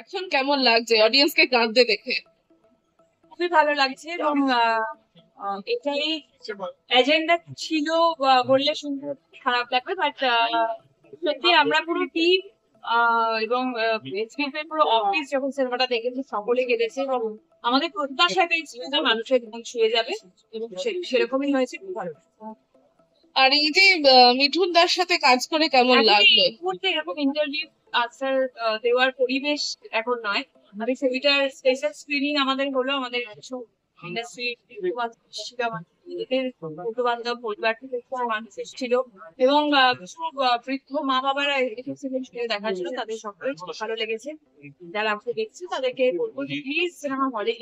এখন কেমন লাগছে অডিয়েন্সকে কাঁদতে দেখে? খুবই ভালো লাগছে এবং এটাই এজেন্ডা ছিল বললে শুনতে খারাপ লাগবে, বাট সত্যি আমরা পুরো টিম এবং পুরো অফিস যখন সিনেমাটা দেখেছি সকলে কেঁদেছে এবং আমাদের প্রত্যাশা পেয়েছিল যে মানুষের মন ছুঁয়ে যাবে এবং সেরকমই হয়েছে। খুব ভালো। আর এই যে মিঠুন দার সাথে কাজ করে কেমন লাগলো? এরকম ইন্টারভিউ আনসার দেওয়ার পরিবেশ এখন নয়। আমি ছবিটার স্পেশাল স্ক্রিনিং আমাদের হলো, আমাদের কিছু ইন্ডাস্ট্রি বন্ধু-বান্ধব পরিবার থেকে মানুষ এসেছিল এবং কিছু বৃদ্ধ মা বাবারা এসেছিলেন দেখার জন্য। তাদের সকলেই ভালো লেগেছে। যারা আমাকে দেখছে তাদেরকে বলবো প্লিজ সিনেমা হলে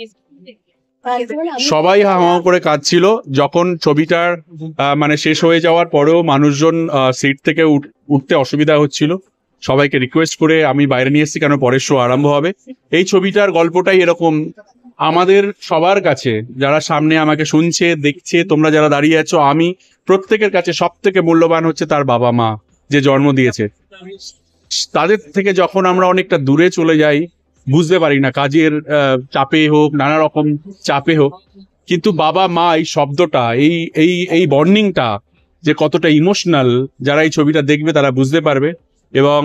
সবাই হাওয়া করে কাঁদছিল যখন ছবিটার মানে শেষ হয়ে যাওয়ার পরেও মানুষজন সিট থেকে উঠতে অসুবিধা হচ্ছিল। সবাইকে রিকোয়েস্ট করে আমি বাইরে নিয়ে এসেছি, কেন পরের শো আরম্ভ হবে। এই ছবিটার গল্পটাই এরকম, আমাদের সবার কাছে যারা সামনে আমাকে শুনছে দেখছে, তোমরা যারা দাঁড়িয়ে আছো, আমি প্রত্যেকের কাছে সব থেকে মূল্যবান হচ্ছে তার বাবা মা যে জন্ম দিয়েছে। তাদের থেকে যখন আমরা অনেকটা দূরে চলে যাই, বুঝতে পারি না, কাজের চাপে হোক, নানা রকম চাপে হোক, কিন্তু বাবা মা এই শব্দটা, এই এই এই বন্ডিংটা যে কতটা ইমোশনাল, যারা এই ছবিটা দেখবে তারা বুঝতে পারবে। এবং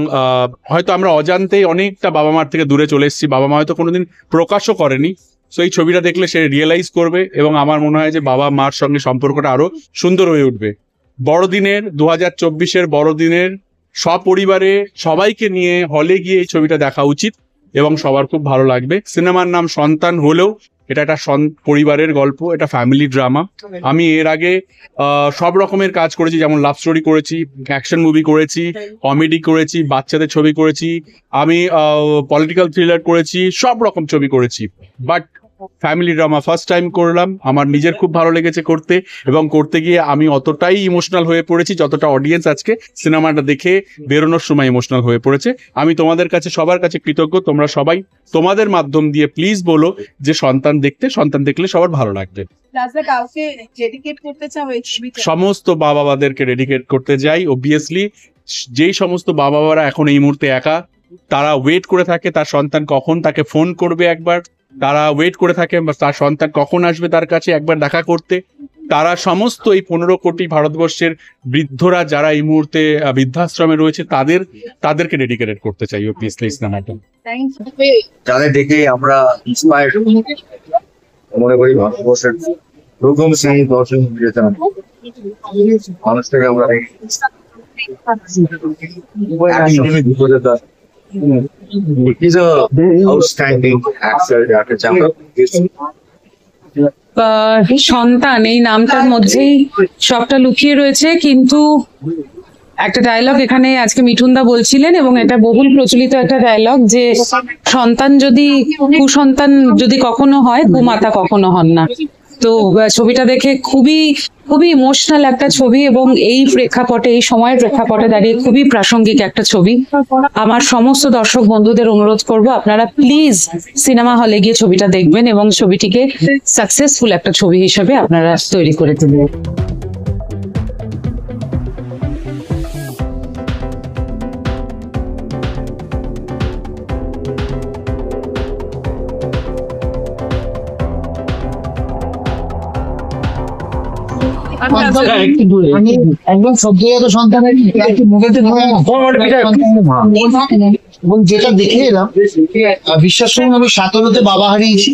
হয়তো আমরা অজান্তেই অনেকটা বাবা মার থেকে দূরে চলে এসেছি, বাবা মা হয়তো কোনোদিন প্রকাশও করেনি। সো এই ছবিটা দেখলে সে রিয়েলাইজ করবে এবং আমার মনে হয় যে বাবা মার সঙ্গে সম্পর্কটা আরো সুন্দর হয়ে উঠবে। বড়দিনের 2024-এর বড়দিনের সপরিবারে সবাইকে নিয়ে হলে গিয়ে এই ছবিটা দেখা উচিত এবং সবার খুব ভালো লাগবে। সিনেমার নাম সন্তান হলেও এটা একটা পরিবারের গল্প, এটা ফ্যামিলি ড্রামা। আমি এর আগে সব রকমের কাজ করেছি, যেমন লাভ স্টোরি করেছি, অ্যাকশন মুভি করেছি, কমেডি করেছি, বাচ্চাদের ছবি করেছি, আমি পলিটিক্যাল থ্রিলার করেছি, সব রকম ছবি করেছি। But family drama first time করলাম, আমার নিজের খুব ভালো লেগেছে করতে, এবং করতে গিয়ে আমি অতটাই ইমোশনাল হয়ে পড়েছি যতটা অডিয়েন্স আজকে সিনেমাটা দেখে বেরোনোর সময় ইমোশনাল হয়ে পড়েছে। আমি তোমাদের কাছে সবার কাছে কৃতজ্ঞ। তোমরা সবাই তোমাদের মাধ্যম দিয়ে প্লিজ বলো যে সন্তান দেখলে সবার ভালো লাগবে। সমস্ত বাবাদেরকে ডেডিকেট করতে যাই। অবভিয়াসলি যেই সমস্ত বাবারা এখন এই মুহূর্তে একা, তারা ওয়েট করে থাকে তার সন্তান কখন তাকে ফোন করবে, একবার তারা ওয়েট করে থাকে তার সন্তান কখন আসবে তার কাছে একবার দেখা করতে। তারা সমস্ত এই 15 কোটি ভারতবর্ষের বৃদ্ধরা যারা এই মুহূর্তে বৃদ্ধাশ্রমে রয়েছে তাদেরকে ডেডিকেটেড করতে চাই অবভিয়াসলি সিনেমাটা। যাদের দেখে আমরা ইন্সপায়ার মনে করি ভারতবর্ষের প্রথম শ্রেণীর দর্শক মানুষ থেকে আমরা He's a outstanding actor. সন্তান এই নামটার মধ্যেই সবটা লুকিয়ে রয়েছে, কিন্তু একটা ডায়লগ এখানে আজকে মিঠুনদা বলছিলেন এবং এটা বহুল প্রচলিত একটা ডায়লগ যে সন্তান যদি কুসন্তান যদি কখনো হয়, কুমাতা কখনো হন না। তো ছবিটা দেখে খুবই খুবই ইমোশনাল একটা ছবি এবং এই প্রেক্ষাপটে, এই সময়ের প্রেক্ষাপটে দাঁড়িয়ে খুবই প্রাসঙ্গিক একটা ছবি। আমার সমস্ত দর্শক বন্ধুদের অনুরোধ করব আপনারা প্লিজ সিনেমা হলে গিয়ে ছবিটা দেখবেন এবং ছবিটিকে সাকসেসফুল একটা ছবি হিসেবে আপনারা তৈরি করে তুলবেন। একদম সদ্যজাত সন্তানের এবং যেটা দেখে এলাম, বিশ্বাস করুন আমি 17-তে বাবা হারিয়েছি,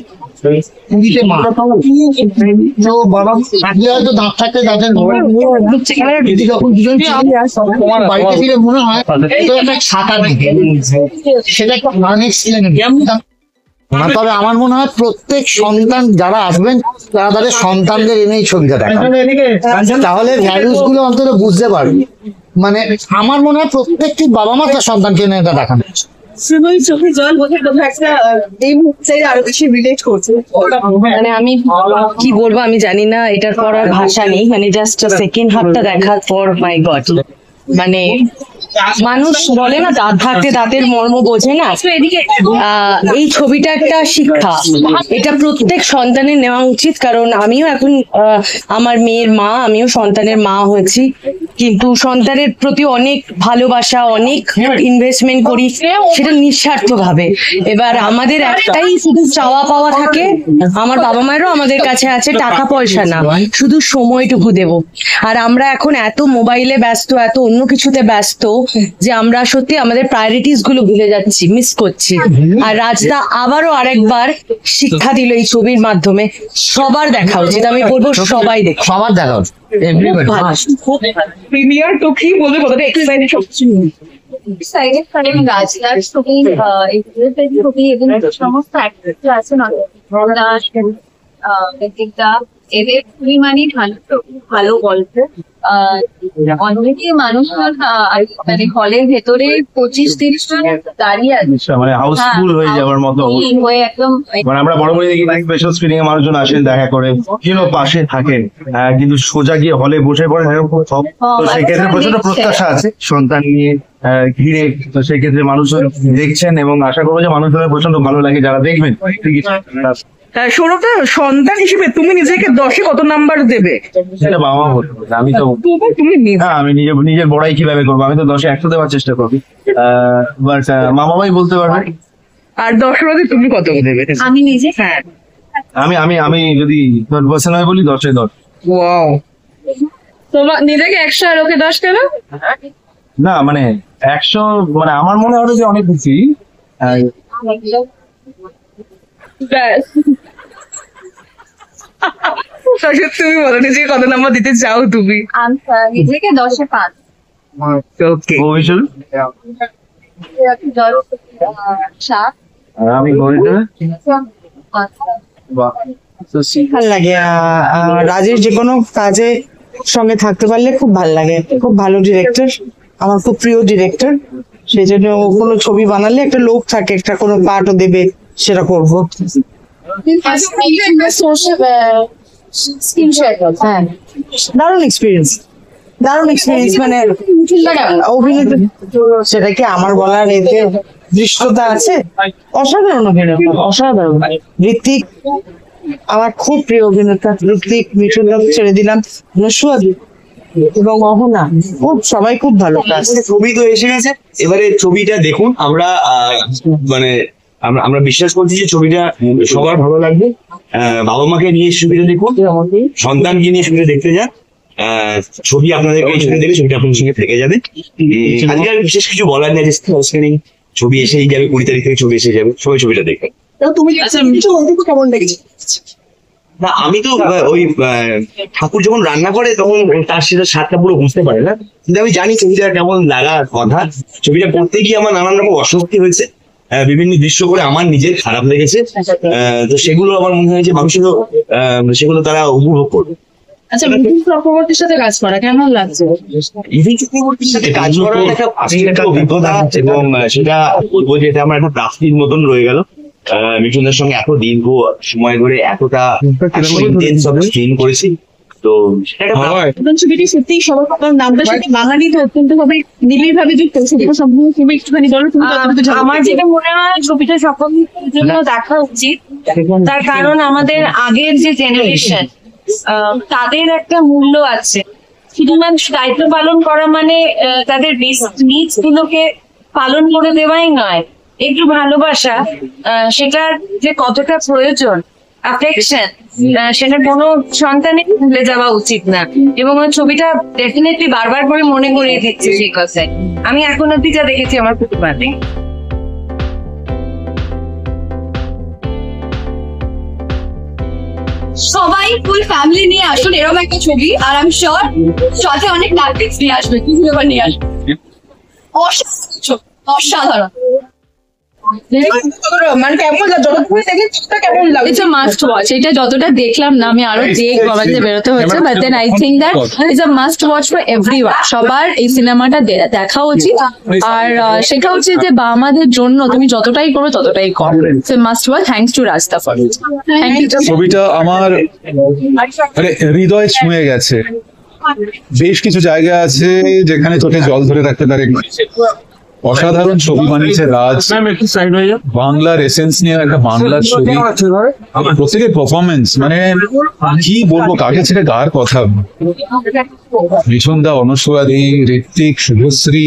20-তে মা। তো বাবা হয়তো দাঁত থাকতে দাঁতের যখন দুজন বাড়িতে ফিরে মনে হয় তো একটা ছাতা দেখে, সেটা একটা তবে আমার মনে হয় প্রত্যেক সন্তান যারা আসবেন তারা তাদের সন্তানদের এনেই ছবিটা দেখেন, তাহলে ভ্যালুস গুলো অন্তত বুঝতে পারবে। মানে আমার মনে হয় প্রত্যেকটি বাবা মা তার সন্তানকে এনে এটা দেখান। মানে আমি কি বলবো আমি জানি না, এটার পর আর ভাষা নেই। মানে জাস্ট সেকেন্ড হাফটা দেখার পর মাই গড, মানে মানুষ বলে না দাঁত থাকতে দাঁতের মর্ম বোঝে না, এই ছবিটা একটা শিক্ষা। এটা প্রত্যেক সন্তানের নেওয়া উচিত, কারণ আমিও এখন আমার মেয়ের মা, আমিও সন্তানের মা হয়েছি। কিন্তু সন্তানের প্রতি অনেক ভালোবাসা, অনেক ইনভেস্টমেন্ট করি, সেটা নিঃস্বার্থ ভাবে। এবার আমাদের একটাই শুধু চাওয়া পাওয়া থাকে, আমার বাবা মায়েরও আমাদের কাছে আছে, টাকা পয়সা না, শুধু সময়টুকু দেব। আর আমরা এখন এত মোবাইলে ব্যস্ত, এত অন্য কিছুতে ব্যস্ত, যে আমরা সত্যি আমাদের প্রায়োরিটিস গুলো ভুলে যাচ্ছি, মিস করছি। আর রাজদা আবারও আরেকবার শিক্ষা দিল এই ছবির মাধ্যমে, সবার দেখা উচিত, আমি বলবো সবাই দেখো। সবার দেখা উচিত। প্রিমিয়ার তো কি বলবে, কতটা এক্সাইটেড সবকিছু এক্সাইটেড, কারণ রাজদার ছবি, ছবি এবং সমস্ত অ্যাক্টর আছেন ঋতিকদা, এদের খুবই মানে ভালো গল্প। অলরেডি মানুষ মানে হলের ভেতরে 25-30 জন দাঁড়িয়ে আছে, মানে হাউসফুল হয়ে যাওয়ার মতো হয়ে একদম। মানে আমরা বড় বড় দেখি স্পেশাল স্ক্রিনিং এ মানুষজন আসেন, দেখা করে, পাশে থাকেন, কিন্তু সোজা গিয়ে হলে বসে পড়েন এরকম খুব কম। তো সেক্ষেত্রে প্রচন্ড প্রত্যাশা আছে সন্তান নিয়ে ঘিরে। তো সেক্ষেত্রে মানুষজন দেখছেন এবং আশা করবো যে মানুষজনের প্রচন্ড ভালো লাগে যারা দেখবেন। সৌরভটা, সন্তান হিসেবে তুমি নিজেকে 10-এ কত নাম্বার দেবে? সেটা বাবা মা বলতে পারে, আমি তো তুমি হ্যাঁ আমি নিজের বড়াই কিভাবে করবো, আমি তো 10-এ 100 দেওয়ার চেষ্টা করবি, বাট মা বাবাই বলতে পারবে। আর 10-এর মধ্যে তুমি কত দেবে? আমি নিজে হ্যাঁ, আমি যদি 10% হয় বলি 10-এ 10। ওয়াও। তোমার নিজেকে 100 আর ওকে 10 কেন? না মানে 100, মানে আমার মনে হলো যে অনেক বেশি। তুমি বলো নিজেকে কত নাম্বার দিতে চাও তুমি? নিজেকে 10-এ 5। ওকে, ও হিসেবে 7। আর আমি গণিতে ভাল লাগে রাজের যে কোনো কাজে সঙ্গে থাকতে পারলে খুব ভাল লাগে। খুব ভালো ডিরেক্টর, আমার খুব প্রিয় ডিরেক্টর। সেই জন্য কোনো ছবি বানালে একটা লোক থাকে, একটা কোনো পার্টও দেবে, সেটা করবো। হ্যাঁ, দারুণ এক্সপিরিয়েন্স, দারুণ এক্সপিরিয়েন্স। মানে অভিনয়, সেটা কি আমার বলার এতে দৃষ্টতা আছে? অসাধারণ অভিনয়, অসাধারণ। ঋত্বিক আমার খুব প্রিয় অভিনেতা, ঋত্বিক, মিঠুন ছেড়ে দিলাম, নস্বাদ এবং অহনা, খুব সবাই খুব ভালো কাজ। ছবি তো এসে গেছে, এবারে ছবিটা দেখুন। আমরা মানে আমরা বিশ্বাস করছি যে ছবিটা সবার ভালো লাগবে। বাবা মাকে নিয়ে ছবিটা দেখুন, সন্তানকে নিয়ে ছবিটা দেখতে যান। ছবি আপনাদেরকে এই ছবি দেখে ছবিটা আপনার সঙ্গে থেকে যাবে। আজকে আর বিশেষ কিছু বলার নেই, ছবি এসেই যাবে, 20 তারিখ থেকে ছবি এসে যাবে, সবাই ছবিটা দেখবেন। তুমি কেমন লেগেছে? না আমি তো ওই ঠাকুর যখন রান্না করে তখন তার সেটা স্বাদটা পুরো বুঝতে পারে না, কিন্তু আমি জানি ছবিটা কেমন লাগার কথা। ছবিটা করতে গিয়ে আমার নানান রকম অস্বস্তি হয়েছে, বিভিন্ন দৃশ্য করে আমার নিজের খারাপ লেগেছে। তো সেগুলো আমার মনে হয় যে মানুষেরও সেগুলো তারা উপভোগ করবে। আচ্ছা, মিঠুন চক্রবর্তীর সাথে কাজ করা কেমন লাগছে? মিঠুন চক্রবর্তীর সাথে কাজ করার একটা অভিজ্ঞতা, এবং সেটা বলবো যে এটা আমার একটা প্রাপ্তির মতন রয়ে গেল। মিঠুনের সঙ্গে এত দীর্ঘ সময় ধরে এতটা ইন্টেন্স ভাবে স্ট্রিম করেছি, তো ছবিটি সত্যি সবার আপনার নামটা সাথে বাঙালিতে অত্যন্ত ভাবে নিবিড় ভাবে যুক্ত। ছবিটা সম্পূর্ণ তুমি একটুখানি বলো। আমার যেটা মনে হয় ছবিটা সকলের জন্য দেখা উচিত, তার কারণ আমাদের আগের যে জেনারেশন, তাদের একটা মূল্য আছে। শুধুমাত্র দায়িত্ব পালন করা মানে তাদের বেসিক নিডস গুলোকে পালন করে দেওয়াই নয়, একটু ভালোবাসা, সেটার যে কতটা প্রয়োজন, অ্যাফেকশন, সেটা কোনো সন্তানের ভুলে যাওয়া উচিত না। এবং ওই ছবিটা ডেফিনেটলি বারবার করে মনে করিয়ে দিচ্ছে সেই কথায়। আমি এখন অব্দি যা দেখেছি আমার কুটুম্বাতে, সবাই ফুল ফ্যামিলি নিয়ে আসুন এরকম একটা ছবি, আর আমি শিওর সাথে অনেক নাটক নিয়ে আসবে, কিছু ব্যাপার নিয়ে আসবে। অসাধারণ। মানে কেমন কেমন লাগে? It's a must watch. এটা যতটা দেখলাম না, আমি আরো দেখবো, আমাদের বেরোতে হচ্ছে, but then I think that it's a must watch for everyone. সবার এই সিনেমাটা দেখা উচিত, আর শেখা উচিত যে বাবা মাদের জন্য তুমি যতটাই করো ততটাই কর। So must watch. Thanks to Rasta for it. Thank you. ছবিটা আমার মানে হৃদয় ছুঁয়ে গেছে। বেশ কিছু জায়গা আছে যেখানে চোখে জল ধরে রাখতে পারে, অসাধারণ ছবি বানিয়েছে রাজ, বাংলার এসেন্স নিয়ে একটা বাংলার ছবি, প্রত্যেকের পারফরমেন্স মানে কি বলবো, কাকে ছেড়ে কার কথা। মিঠুন দা, অনুসরাদি, ঋত্বিক, শুভশ্রী,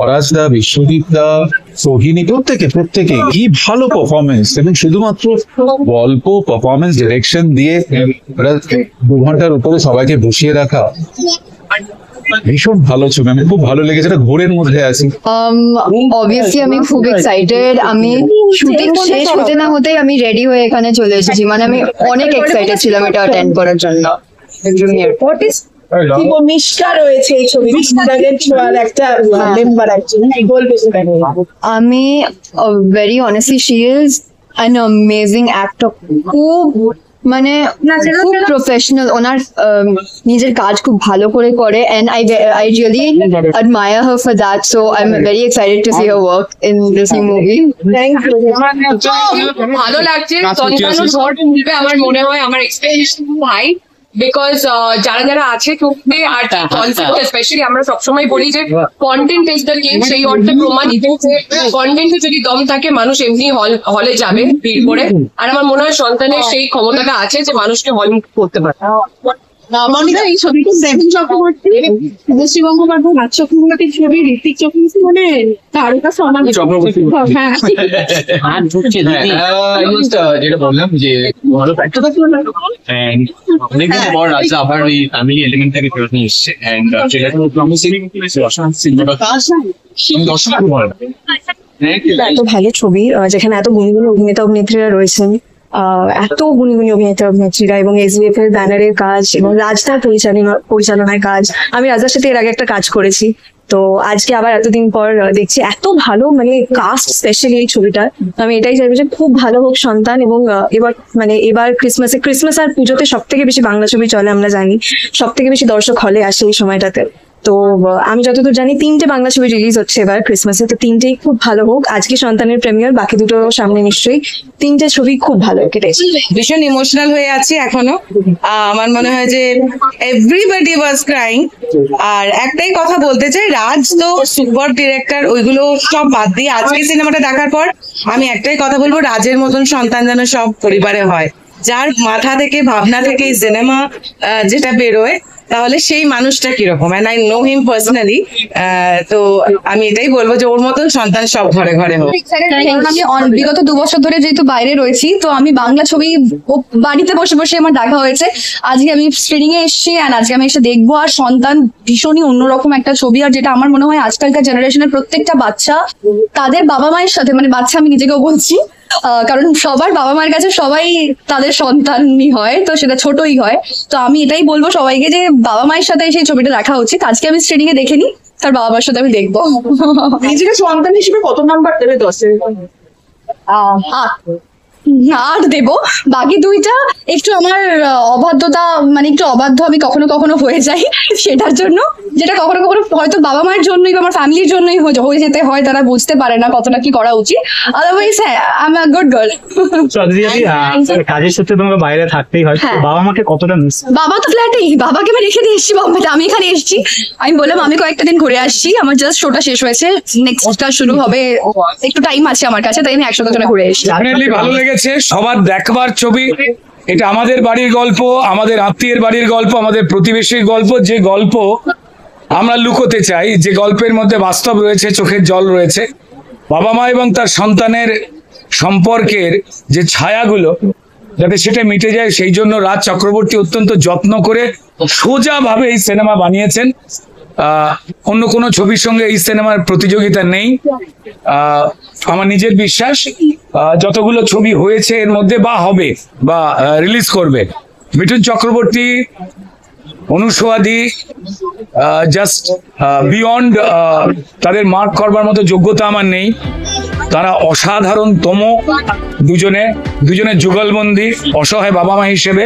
অরাজদা, বিশ্বদীপ দা, সোহিনী, প্রত্যেকে কি ভালো পারফরমেন্স, এবং শুধুমাত্র গল্প, পারফরমেন্স, ডিরেকশন দিয়ে 2 ঘন্টার উপরে সবাইকে বসিয়ে রাখা, ভীষণ ভালো ছবি। আমি খুব ভালো লেগেছে, এটা ঘোরের মধ্যে আছি। অবভিয়াসলি আমি খুব এক্সাইটেড। আমি শুটিং শেষ হতে না হতেই আমি রেডি হয়ে এখানে চলে এসেছি, মানে আমি অনেক এক্সাইটেড ছিলাম এটা অ্যাটেন্ড করার জন্য। মিষ্টা রয়েছে এই ছবি, একটা মেম্বার আমি very honestly she is an amazing actor, খুব মানে খুব প্রফেশনাল, ওনার নিজের কাজ খুব ভালো করে করে, and I really admire her for that, so I'm very excited to see her work in this new movie. ভালো লাগছে। সন্তানও ঝড় তুলবে আমার মনে হয়, আমার এক্সপেকটেশন হাই, বিকজ যারা যারা আছে চোখে আর কনসেপ্ট স্পেশালি আমরা সবসময় বলি যে কন্টেন্ট ইজ দ্য কিং, সেই অর্থে প্রমাণিত যে কন্টেন্টে যদি দম থাকে মানুষ এমনি হলে যাবে ভিড় করে, আর আমার মনে হয় সন্তানের সেই ক্ষমতাটা আছে যে মানুষকে হলমুক্ত করতে পারে। এই ছবিটা সেভেন চক্রবর্তী, শুভশ্রী গঙ্গোপাধ্যায়, রাজ চক্রবর্তীর ছবি, ঋত্বিক চক্রবর্তী, মানে তারকা সমান চক্রবর্তী। হ্যাঁ, যেটা বললাম যে ভালো অনেকদিন পর রাজা আবার ওই ফ্যামিলি এলিমেন্টটাকে ফেরত নিয়ে এসছে, এন্ড যেটা প্রমিসিং সিনেমাটা দর্শক খুব ভালো। এত ভালো ছবি, যেখানে এত গুণী গুণী অভিনেতা অভিনেত্রীরা রয়েছেন, এত গুণী গুণী অভিনেতা অভিনেত্রীরা, এবং SBF এর ব্যানারের কাজ এবং রাজদার পরিচালনায় কাজ। আমি রাজার সাথে এর আগে একটা কাজ করেছি, তো আজকে আবার এতদিন পর দেখছি এত ভালো মানে কাস্ট স্পেশালি এই ছবিটার। আমি এটাই চাইবো যে খুব ভালো হোক সন্তান, এবং এবার ক্রিসমাস আর পুজোতে সব থেকে বেশি বাংলা ছবি চলে, আমরা জানি সব থেকে বেশি দর্শক হলে আসে এই সময়টাতে। তো আমি যতদূর জানি 3টে বাংলা ছবি রিলিজ হচ্ছে এবার ক্রিসমাসে, তো 3টেই খুব ভালো হোক। আজকে সন্তানের প্রেমিয়ার, বাকি 2টো সামনে নিশ্চয়ই। 3টে ছবি খুব ভালো কেটেছে। ভীষণ ইমোশনাল হয়ে আছি এখনো। আমার মনে হয় যে এভরিবডি ওয়াজ ক্রাইং। আর একটাই কথা বলতে চাই, রাজ তো সুপার ডিরেক্টর, ওইগুলো সব বাদ দিয়ে আজকে সিনেমাটা দেখার পর আমি একটাই কথা বলবো, রাজের মতন সন্তান যেন সব পরিবারে হয়, যার মাথা থেকে ভাবনা থেকে সিনেমা যেটা বেরোয়, তাহলে সেই মানুষটা কিরকম, and I know him personally. তো আমি এটাই বলবো যে ওর মতন সন্তান সব ঘরে ঘরে হোক। আমি বিগত 2 বছর ধরে যেহেতু বাইরে রয়েছি, তো আমি বাংলা ছবি বাড়িতে বসে বসে আমার দেখা হয়েছে। আজকে আমি স্ক্রিনিং এ এসেছি, আর আজকে আমি এসে দেখবো। আর সন্তান ভীষণই অন্যরকম একটা ছবি, আর যেটা আমার মনে হয় আজকালকার জেনারেশনের প্রত্যেকটা বাচ্চা তাদের বাবা মায়ের সাথে, মানে বাচ্চা আমি নিজেকেও বলছি, কারণ সবার বাবা মায়ের কাছে সবাই তাদের সন্তানই হয়, তো সেটা ছোটই হয়। তো আমি এটাই বলবো সবাইকে যে বাবা মায়ের সাথে সেই ছবিটা দেখা উচিত। আজকে আমি স্ক্রিনিং এ দেখে নিই, তার বাবা মার সাথে আমি দেখবো। নিজেকে সন্তান হিসেবে কত নাম্বার দেবে 10-এ? 8 দেবো। বাকি 2টা একটু আমার অবাধ্যতা, মানে একটু অবাধ্য আমি কখনো কখনো হয়ে যাই, সেটার জন্য, যেটা কখনো কখনো হয়তো বাবা মায়ের জন্যই বা আমার ফ্যামিলির জন্যই হয়ে যেতে হয়, তারা বুঝতে পারে না কতটা কি করা উচিত। আদারওয়াইজ হ্যাঁ, I am a good girl. কাজের সূত্রে তোমাকে বাইরে থাকতেই হয়, বাবা মাকে কতটা মিস? বাবা তো ফ্ল্যাটেই, বাবাকে আমি রেখে দিয়ে এসেছি বোম্বেতে, আমি এখানে এসেছি। আমি বললাম আমি কয়েকটা দিন ঘুরে আসছি, আমার জাস্ট শোটা শেষ হয়েছে, নেক্সটটা শুরু হবে, একটু টাইম আছে আমার কাছে, তাই আমি একসাথে করে ঘুরে এসেছি। ভালো লেগেছে, সবার দেখবার ছবি। এটা আমাদের বাড়ির গল্প, আমাদের আত্মীয়ের বাড়ির গল্প, আমাদের প্রতিবেশীর গল্প, যে গল্প আমরা লুকোতে চাই, যে গল্পের মধ্যে বাস্তব রয়েছে, চোখের জল রয়েছে। বাবা মা এবং তার সন্তানের সম্পর্কের যে ছায়াগুলো, যাতে সেটা মিটে যায়, সেই জন্য রাজ চক্রবর্তী অত্যন্ত যত্ন করে সোজাভাবে এই সিনেমা বানিয়েছেন। অন্য কোনো ছবির সঙ্গে এই সিনেমার প্রতিযোগিতা নেই, আমার নিজের বিশ্বাস। যতগুলো ছবি হয়েছে এর মধ্যে বা হবে বা রিলিজ করবে, মিঠুন চক্রবর্তী, অনুসোয়াদি জাস্ট বিয়ন্ড, তাদের মার্ক করবার মতো যোগ্যতা আমার নেই। তারা অসাধারণতম দুজনে যুগলবন্দি, অসহায় বাবা মা হিসেবে।